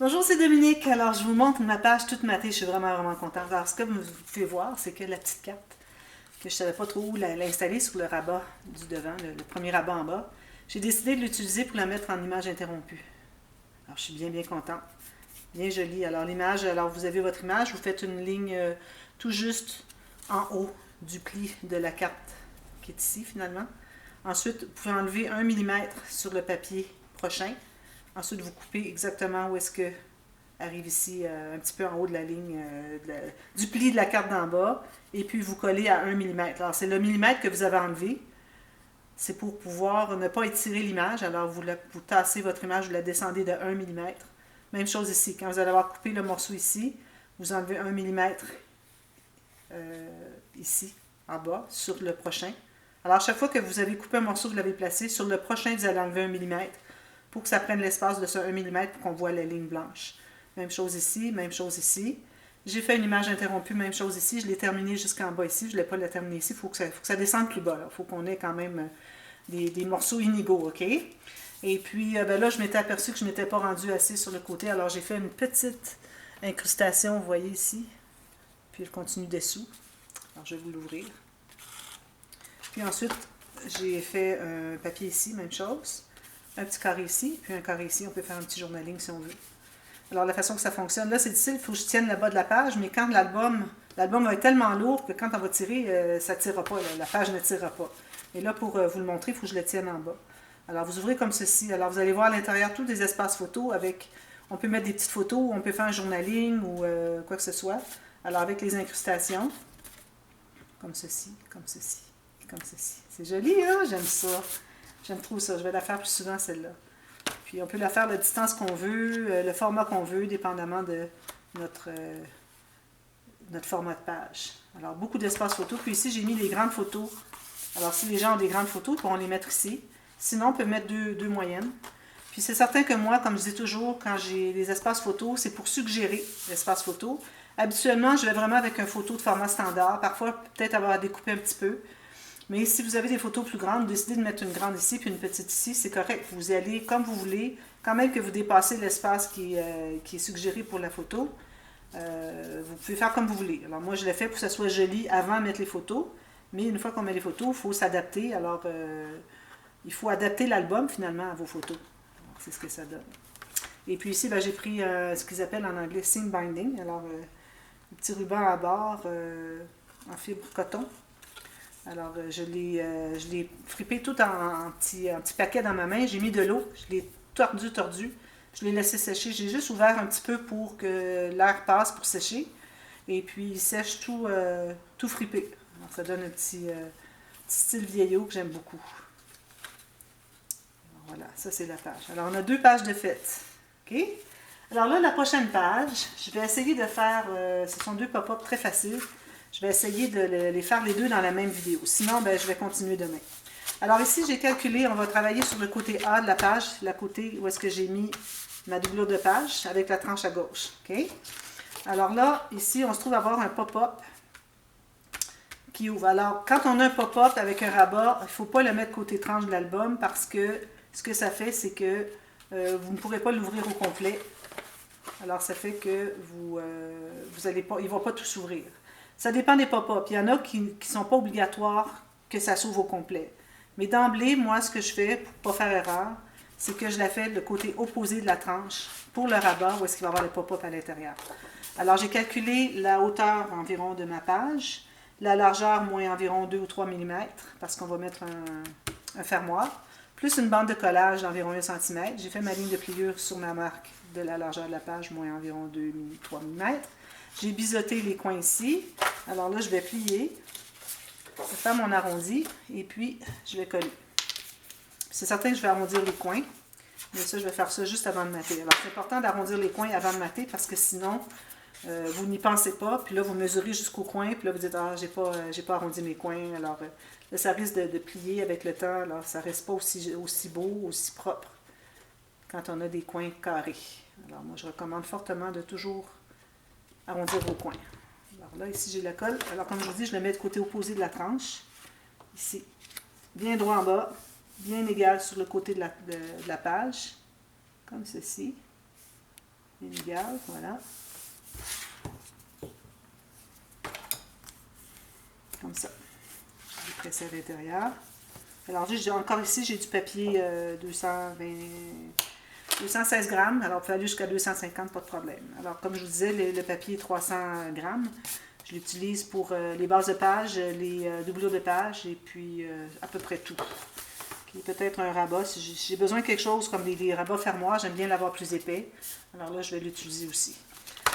Bonjour, c'est Dominique. Alors, je vous montre ma page toute matée. Je suis vraiment contente. Alors, ce que vous pouvez voir, c'est que la petite carte, que je ne savais pas trop où l'installer sur le rabat du devant, le premier rabat en bas, j'ai décidé de l'utiliser pour la mettre en image interrompue. Alors, je suis bien contente. Bien jolie. Alors, l'image, alors vous avez votre image, vous faites une ligne tout juste en haut du pli de la carte qui est ici, finalement. Ensuite, vous pouvez enlever 1 mm sur le papier prochain. Ensuite, vous coupez exactement où est-ce que arrive ici, un petit peu en haut de la ligne du pli de la carte d'en bas. Et puis, vous collez à 1 mm. Alors, c'est le millimètre que vous avez enlevé. C'est pour pouvoir ne pas étirer l'image. Alors, vous tassez votre image, vous la descendez de 1 mm. Même chose ici. Quand vous allez avoir coupé le morceau ici, vous enlevez 1 mm ici, en bas, sur le prochain. Alors, chaque fois que vous avez coupé un morceau, vous l'avez placé, sur le prochain, vous allez enlever 1 mm pour que ça prenne l'espace de ce 1 mm pour qu'on voit la ligne blanche. Même chose ici, même chose ici. J'ai fait une image interrompue, même chose ici. Je l'ai terminée jusqu'en bas ici. Je ne l'ai pas la terminer ici. Il faut que ça descende plus bas. Il faut qu'on ait quand même des morceaux inégaux, OK? Et puis, ben là, je m'étais aperçue que je n'étais pas rendue assez sur le côté. Alors, j'ai fait une petite incrustation, vous voyez ici. Puis, elle continue dessous. Alors, je vais vous l'ouvrir. Puis ensuite, j'ai fait un papier ici, même chose. Un petit carré ici, puis un carré ici. On peut faire un petit journaling si on veut. Alors, la façon que ça fonctionne, là, c'est difficile, il faut que je tienne le bas de la page, mais quand l'album va être tellement lourd que quand on va tirer, ça ne tirera pas, la page ne tirera pas. Et là, pour vous le montrer, il faut que je le tienne en bas. Alors, vous ouvrez comme ceci. Alors, vous allez voir à l'intérieur tous des espaces photos avec, on peut mettre des petites photos, on peut faire un journaling ou quoi que ce soit. Alors, avec les incrustations, comme ceci, comme ceci, comme ceci. C'est joli, hein? J'aime ça. J'aime trop ça. Je vais la faire plus souvent, celle-là. Puis on peut la faire la distance qu'on veut, le format qu'on veut, dépendamment de notre, notre format de page. Alors, beaucoup d'espace photo. Puis ici, j'ai mis les grandes photos. Alors, si les gens ont des grandes photos, ils pourront les mettre ici. Sinon, on peut mettre deux moyennes. Puis c'est certain que moi, comme je dis toujours, quand j'ai les espaces photos, c'est pour suggérer l'espace photo. Habituellement, je vais vraiment avec un photo de format standard. Parfois, peut-être avoir à découper un petit peu. Mais si vous avez des photos plus grandes, vous décidez de mettre une grande ici puis une petite ici, c'est correct. Vous y allez comme vous voulez, quand même que vous dépassez l'espace qui est suggéré pour la photo. Vous pouvez faire comme vous voulez. Alors moi, je l'ai fait pour que ça soit joli avant de mettre les photos. Mais une fois qu'on met les photos, il faut s'adapter. Alors, il faut adapter l'album finalement à vos photos. C'est ce que ça donne. Et puis ici, ben, j'ai pris ce qu'ils appellent en anglais seam binding. Alors, un petit ruban à bord en fibre coton. Alors, je l'ai frippé tout en petit paquet dans ma main. J'ai mis de l'eau. Je l'ai tordu. Je l'ai laissé sécher. J'ai juste ouvert un petit peu pour que l'air passe pour sécher. Et puis, il sèche tout frippé. Alors, ça donne un petit style vieillot que j'aime beaucoup. Alors, voilà, ça c'est la page. Alors, on a 2 pages de fête. OK? Alors là, la prochaine page, je vais essayer de faire, ce sont 2 pop-up très faciles. Je vais essayer de les faire les 2 dans la même vidéo. Sinon, ben, je vais continuer demain. Alors ici, j'ai calculé, on va travailler sur le côté A de la page, le côté où est-ce que j'ai mis ma doublure de page avec la tranche à gauche. OK? Alors là, ici, on se trouve avoir un pop-up qui ouvre. Alors, quand on a un pop-up avec un rabat, il ne faut pas le mettre côté tranche de l'album parce que ce que ça fait, c'est que vous ne pourrez pas l'ouvrir au complet. Alors, ça fait que vous allez pas, il ne va pas tout s'ouvrir. Ça dépend des pop-up. Il y en a qui ne sont pas obligatoires que ça s'ouvre au complet. Mais d'emblée, moi, ce que je fais pour ne pas faire erreur, c'est que je la fais de côté opposé de la tranche pour le rabat où est-ce qu'il va y avoir le pop-up à l'intérieur. Alors, j'ai calculé la hauteur environ de ma page, la largeur moins environ 2 ou 3 mm, parce qu'on va mettre un fermoir, plus une bande de collage d'environ 1 cm. J'ai fait ma ligne de pliure sur ma marque de la largeur de la page, moins environ 2-3 mm. J'ai biseauté les coins ici. Alors là, je vais plier. Je vais faire mon arrondi et puis je vais coller. C'est certain que je vais arrondir les coins. Mais ça, je vais faire ça juste avant de mater. Alors, c'est important d'arrondir les coins avant de mater parce que sinon, vous n'y pensez pas. Puis là, vous mesurez jusqu'au coin. Puis là, vous dites, ah, j'ai pas arrondi mes coins. Alors, là, ça risque de plier avec le temps. Alors, ça ne reste pas aussi beau, aussi propre quand on a des coins carrés. Alors, moi, je recommande fortement de toujours arrondir vos coins. Alors là, ici, j'ai la colle. Alors, comme je vous dis, je le mets de côté opposé de la tranche. Ici. Bien droit en bas. Bien égal sur le côté de la page. Comme ceci. inégale, voilà. Comme ça. Je vais presser à l'intérieur. Alors, encore ici, j'ai du papier 216 grammes. Alors, on peut aller jusqu'à 250, pas de problème. Alors, comme je vous disais, le papier est 300 grammes. Je l'utilise pour les bases de page, les doublures de page et puis à peu près tout. Okay, peut-être un rabat. Si j'ai besoin de quelque chose comme des rabats fermoirs, j'aime bien l'avoir plus épais. Alors là, je vais l'utiliser aussi.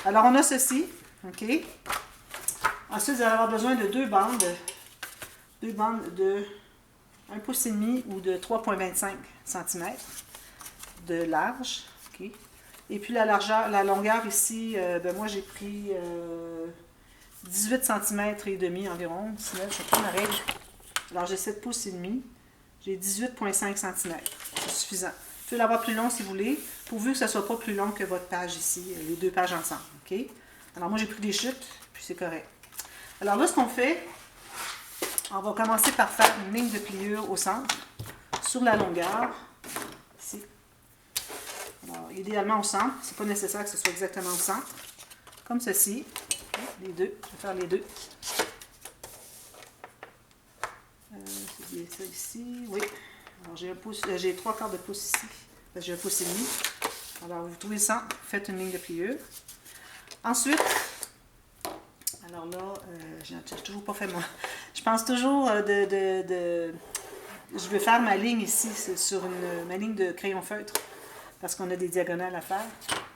Alors, on a ceci. OK? Ensuite, vous allez avoir besoin de deux bandes de 1,5 pouce ou de 3,25 cm de large. Okay. Et puis la longueur ici, moi j'ai pris 18 cm et demi environ. Sinon, je prends ma règle. Alors j'ai 7 pouces et demi. J'ai 18,5 cm. C'est suffisant. Vous pouvez l'avoir plus long si vous voulez, pourvu que ce ne soit pas plus long que votre page ici, les deux pages ensemble. Okay? Alors moi j'ai pris des chutes, puis c'est correct. Alors là, ce qu'on fait, on va commencer par faire une ligne de pliure au centre, sur la longueur, ici. Alors, idéalement au centre, c'est pas nécessaire que ce soit exactement au centre, comme ceci, les deux, je vais faire les deux. C'est bien ça ici, oui. Alors j'ai 3/4 de pouce ici, parce que j'ai 1 pouce et demi. Alors vous trouvez le centre, faites une ligne de pliure. Ensuite, alors là, je n'ai toujours pas fait moi. Je pense toujours je vais faire ma ligne ici, sur ma ligne de crayon feutre, parce qu'on a des diagonales à faire.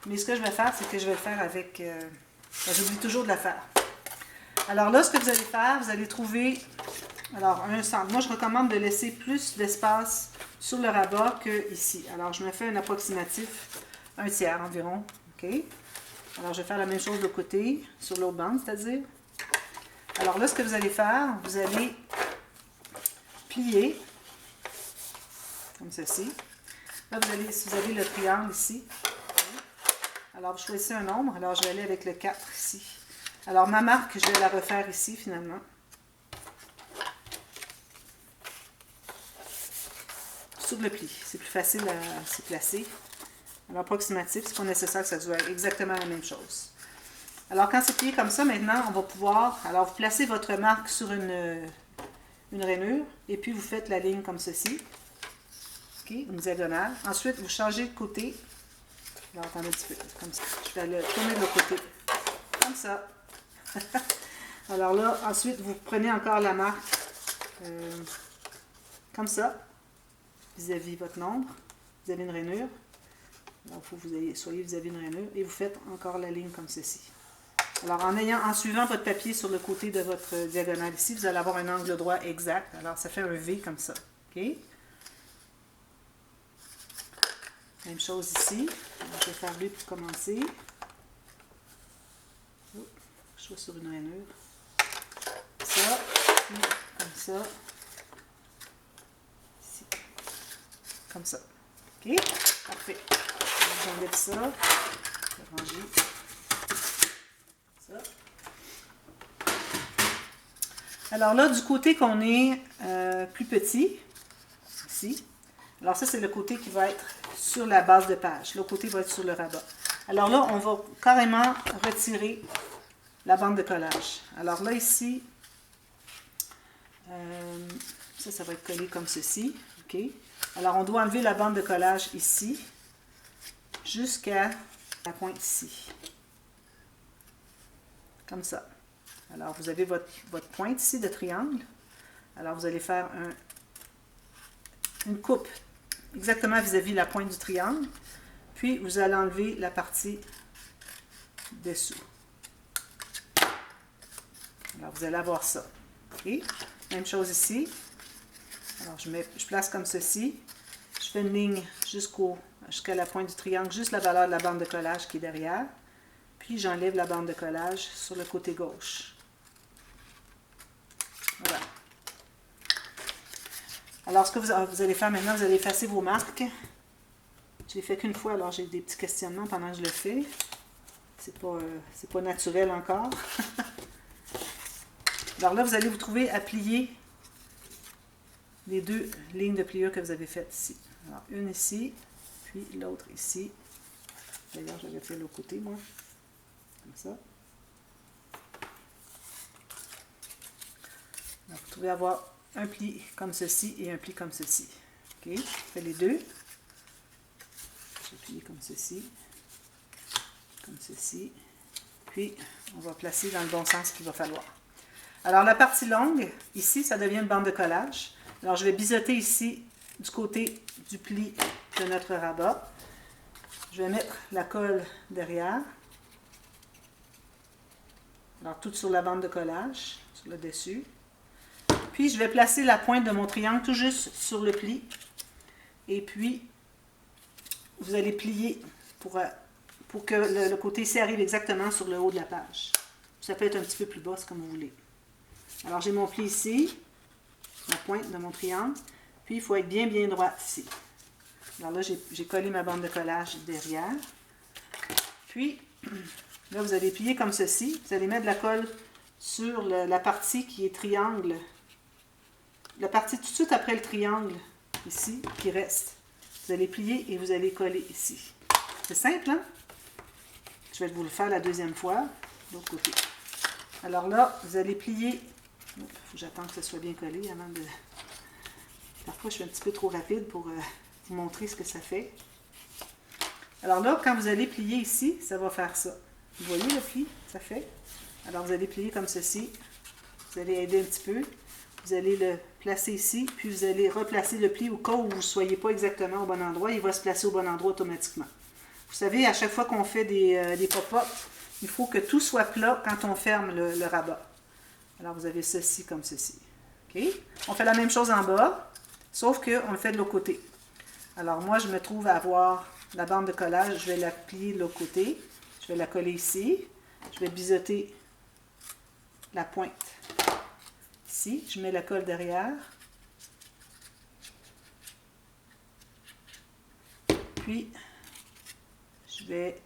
Mais ce que je vais faire, c'est que je vais le faire avec... j'oublie toujours de la faire. Alors là, ce que vous allez faire, vous allez trouver... Alors, un centre. Moi, je recommande de laisser plus d'espace sur le rabat que ici. Alors, je me fais un approximatif, 1/3 environ. OK? Alors, je vais faire la même chose de l'autre côté, sur l'autre bande, c'est-à-dire. Alors là, ce que vous allez faire, vous allez plier, comme ceci. Là, si vous avez le triangle ici, alors vous choisissez un nombre. Alors, je vais aller avec le 4 ici. Alors, ma marque, je vais la refaire ici, finalement. Sur le pli. C'est plus facile à s'y placer. Alors, approximatif, c'est pas nécessaire que ça soit exactement la même chose. Alors, quand c'est plié comme ça, maintenant, on va pouvoir... Alors, vous placez votre marque sur une rainure, et puis vous faites la ligne comme ceci. OK, une diagonale. Ensuite, vous changez de côté. Alors, attendez un petit peu, comme ça. Je vais le tourner de l'autre côté. Comme ça. Alors là, ensuite, vous prenez encore la marque comme ça, vis-à-vis votre nombre. Vous avez une rainure. Alors, il faut que vous soyez vis-à-vis une rainure. Et vous faites encore la ligne comme ceci. Alors, en suivant votre papier sur le côté de votre diagonale ici, vous allez avoir un angle droit exact. Alors, ça fait un V comme ça. OK? Même chose ici. Alors, je vais faire V pour commencer. Je suis sur une rainure. Ça, comme ça. Ici. Comme ça. OK? Parfait. J'enlève ça. Je vais ranger. Ça. Alors là, du côté qu'on est plus petit, ici, alors ça, c'est le côté qui va être sur la base de page. L'autre côté va être sur le rabat. Alors là, on va carrément retirer la bande de collage. Alors là, ici, ça va être collé comme ceci. OK? Alors, on doit enlever la bande de collage ici, jusqu'à la pointe ici. Comme ça. Alors, vous avez votre pointe ici de triangle. Alors, vous allez faire une coupe exactement vis-à-vis la pointe du triangle. Puis, vous allez enlever la partie dessous. Alors, vous allez avoir ça. OK? Même chose ici. Alors, je place comme ceci. Je fais une ligne jusqu'à la pointe du triangle, juste la valeur de la bande de collage qui est derrière. Puis, j'enlève la bande de collage sur le côté gauche. Voilà. Alors, ce que vous allez faire maintenant, vous allez effacer vos marques. Je l'ai fait qu'une fois, alors j'ai des petits questionnements pendant que je le fais. C'est pas naturel encore. Alors là, vous allez vous trouver à plier les deux lignes de pliure que vous avez faites ici. Alors, une ici, puis l'autre ici. D'ailleurs, j'avais fait l'autre côté, moi. Comme ça. Alors, vous pouvez avoir un pli comme ceci et un pli comme ceci. OK? Je fais les deux. Je vais plier comme ceci. Comme ceci. Puis, on va placer dans le bon sens qu'il va falloir. Alors, la partie longue, ici, ça devient une bande de collage. Alors, je vais biseauter ici, du côté du pli de notre rabat. Je vais mettre la colle derrière. Alors, tout sur la bande de collage, sur le dessus. Puis, je vais placer la pointe de mon triangle tout juste sur le pli. Et puis, vous allez plier pour que le côté ici arrive exactement sur le haut de la page. Ça peut être un petit peu plus bas, c'est comme vous voulez. Alors, j'ai mon pli ici, la pointe de mon triangle. Puis, il faut être bien, bien droit ici. Alors là, j'ai collé ma bande de collage derrière. Puis, là, vous allez plier comme ceci. Vous allez mettre de la colle sur la partie qui est triangle. La partie tout de suite après le triangle, ici, qui reste. Vous allez plier et vous allez coller ici. C'est simple, hein? Je vais vous le faire la deuxième fois, de l'autre côté. Alors là, vous allez plier. Il faut que j'attende que ce soit bien collé avant de... Parfois, je suis un petit peu trop rapide pour vous montrer ce que ça fait. Alors là, quand vous allez plier ici, ça va faire ça. Vous voyez le pli? Ça fait. Alors, vous allez plier comme ceci. Vous allez aider un petit peu. Vous allez le placer ici, puis vous allez replacer le pli au cas où vous ne soyez pas exactement au bon endroit. Il va se placer au bon endroit automatiquement. Vous savez, à chaque fois qu'on fait des pop-up, il faut que tout soit plat quand on ferme le rabat. Alors, vous avez ceci comme ceci. OK? On fait la même chose en bas, sauf qu'on le fait de l'autre côté. Alors, moi, je me trouve à avoir la bande de collage. Je vais la plier de l'autre côté. Je vais la coller ici. Je vais biseauter la pointe. Ici, je mets la colle derrière. Puis, je vais,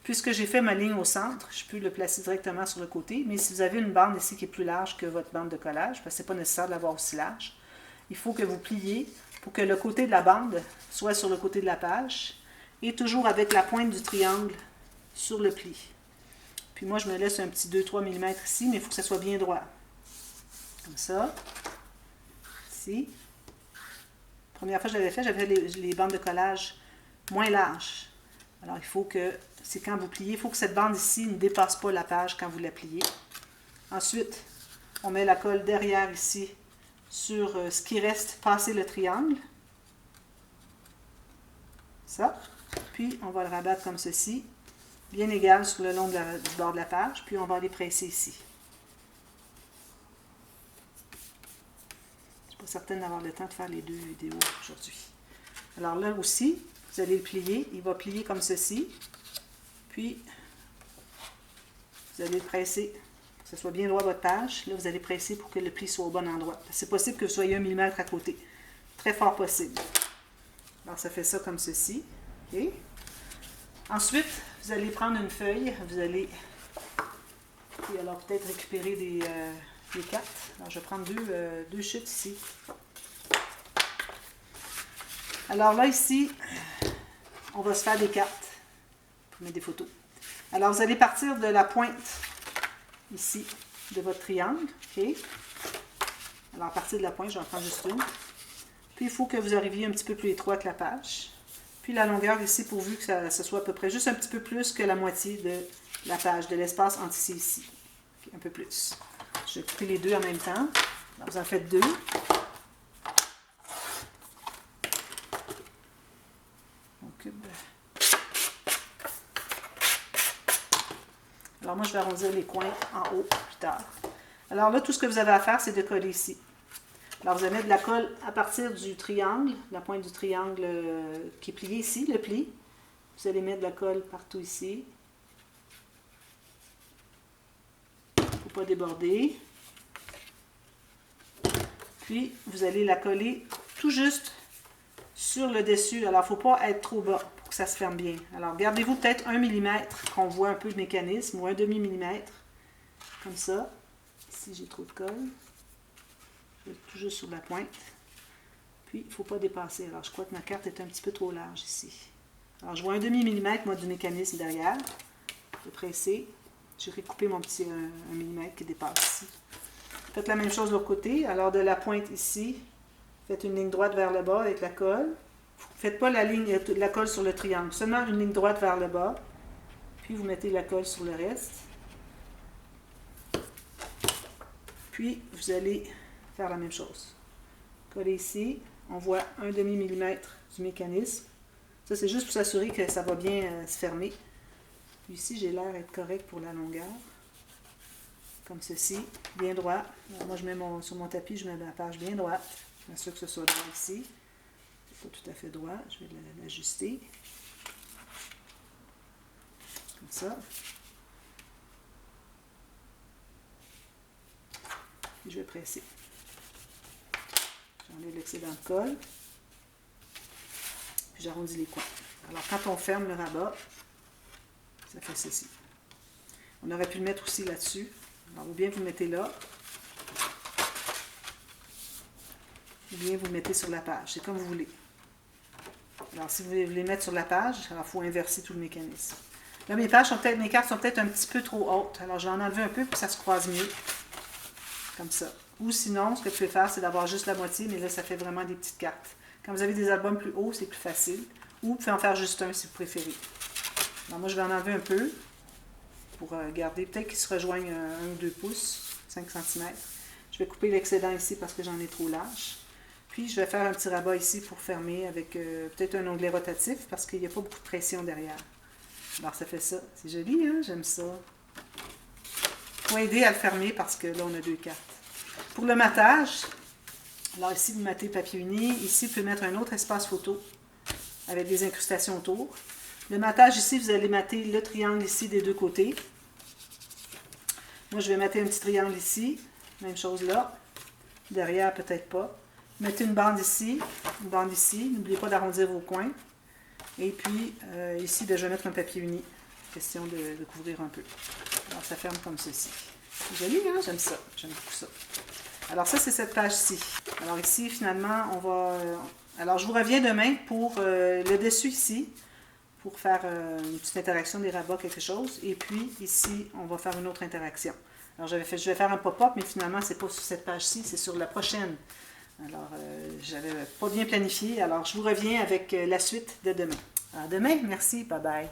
puisque j'ai fait ma ligne au centre, je peux le placer directement sur le côté. Mais si vous avez une bande ici qui est plus large que votre bande de collage, parce que ce n'est pas nécessaire de l'avoir aussi large, il faut que vous pliez pour que le côté de la bande soit sur le côté de la page et toujours avec la pointe du triangle sur le pli. Puis moi, je me laisse un petit 2-3 mm ici, mais il faut que ça soit bien droit. Comme ça. Ici. Première fois que je l'avais fait, j'avais les bandes de collage moins larges. Alors, il faut que, c'est quand vous pliez, il faut que cette bande ici ne dépasse pas la page quand vous la pliez. Ensuite, on met la colle derrière ici sur ce qui reste, passer le triangle. Ça. Puis, on va le rabattre comme ceci, bien égal sur le long du bord de la page. Puis, on va aller presser ici. Je ne suis pas certaine d'avoir le temps de faire les deux vidéos aujourd'hui. Alors là aussi, vous allez le plier. Il va plier comme ceci. Puis, vous allez le presser pour que ce soit bien droit votre page. Là, vous allez presser pour que le pli soit au bon endroit. C'est possible que vous soyez 1 mm à côté. Très fort possible. Alors, ça fait ça comme ceci. Okay. Ensuite, vous allez prendre une feuille. Vous allez alors peut-être récupérer des cartes. Alors, je vais prendre deux chutes ici. Alors là, ici, on va se faire des cartes pour mettre des photos. Alors, vous allez partir de la pointe ici de votre triangle. Okay. Alors, à partir de la pointe, je vais en prendre juste une. Puis, il faut que vous arriviez un petit peu plus étroit que la page. Puis, la longueur ici, pourvu que ça soit à peu près juste un petit peu plus que la moitié de la page, de l'espace entre ici et ici. Okay, un peu plus. Je vais couper les deux en même temps. Alors, vous en faites deux. Alors, moi, je vais arrondir les coins en haut plus tard. Alors là, tout ce que vous avez à faire, c'est de coller ici. Alors, vous allez mettre de la colle à partir du triangle, la pointe du triangle qui est plié ici, le pli. Vous allez mettre de la colle partout ici. Il ne faut pas déborder. Puis, vous allez la coller tout juste sur le dessus. Alors, il ne faut pas être trop bas pour que ça se ferme bien. Alors, gardez-vous peut-être 1 mm, qu'on voit un peu le mécanisme, ou un demi-millimètre, comme ça. Ici, j'ai trop de colle. Je vais tout juste sur la pointe. Puis, il ne faut pas dépasser. Alors, je crois que ma carte est un petit peu trop large ici. Alors, je vois un demi-millimètre, moi, du mécanisme derrière. Je vais presser. J'ai recoupé mon petit 1 millimètre qui dépasse ici. Faites la même chose de l'autre côté. Alors, de la pointe ici, faites une ligne droite vers le bas avec la colle. Faites pas la colle sur le triangle, seulement une ligne droite vers le bas. Puis, vous mettez la colle sur le reste. Puis, vous allez faire la même chose. Coller ici. On voit un demi-millimètre du mécanisme. Ça, c'est juste pour s'assurer que ça va bien se fermer. Puis ici, j'ai l'air d'être correct pour la longueur. Comme ceci, bien droit. Alors, moi, je mets sur mon tapis, je mets ma page bien droite. Je m'assure que ce soit droit ici. C'est pas tout à fait droit. Je vais l'ajuster. Comme ça. Puis je vais presser. J'enlève l'excédent de colle. Puis j'arrondis les coins. Alors, quand on ferme le rabat, ça fait ceci. On aurait pu le mettre aussi là-dessus. Alors, ou bien vous le mettez là, ou bien vous le mettez sur la page. C'est comme vous voulez. Alors, si vous voulez les mettre sur la page, alors il faut inverser tout le mécanisme. Là, mes cartes sont peut-être un petit peu trop hautes. Alors, je vais en enlever un peu pour que ça se croise mieux. Comme ça. Ou sinon, ce que tu peux faire, c'est d'avoir juste la moitié, mais là, ça fait vraiment des petites cartes. Quand vous avez des albums plus hauts, c'est plus facile. Ou vous pouvez en faire juste un si vous préférez. Alors, moi, je vais en enlever un peu pour garder. Peut-être qu'ils se rejoignent 1 ou 2 pouces, 5 cm. Je vais couper l'excédent ici parce que j'en ai trop large. Puis, je vais faire un petit rabat ici pour fermer avec peut-être un onglet rotatif parce qu'il n'y a pas beaucoup de pression derrière. Alors, ça fait ça. C'est joli, hein? J'aime ça. Il faut aider à le fermer parce que là, on a 2 cartes. Pour le matage, alors ici, vous mettez papier uni. Ici, vous pouvez mettre un autre espace photo avec des incrustations autour. Le matage ici, vous allez mater le triangle ici des deux côtés. Moi, je vais mettre un petit triangle ici. Même chose là. Derrière, peut-être pas. Mettez une bande ici, une bande ici. N'oubliez pas d'arrondir vos coins. Et puis, ici, je vais mettre un papier uni. Question de couvrir un peu. Alors, ça ferme comme ceci. C'est joli, hein? J'aime ça. J'aime beaucoup ça. Alors, ça, c'est cette page-ci. Alors, ici, finalement, on va... alors, je vous reviens demain pour le dessus ici, pour faire une petite interaction des rabats, quelque chose. Et puis, ici, on va faire une autre interaction. Alors, je vais faire un pop-up, mais finalement, c'est pas sur cette page-ci, c'est sur la prochaine. Alors, j'avais pas bien planifié. Alors, je vous reviens avec la suite de demain. Alors, demain, merci. Bye-bye.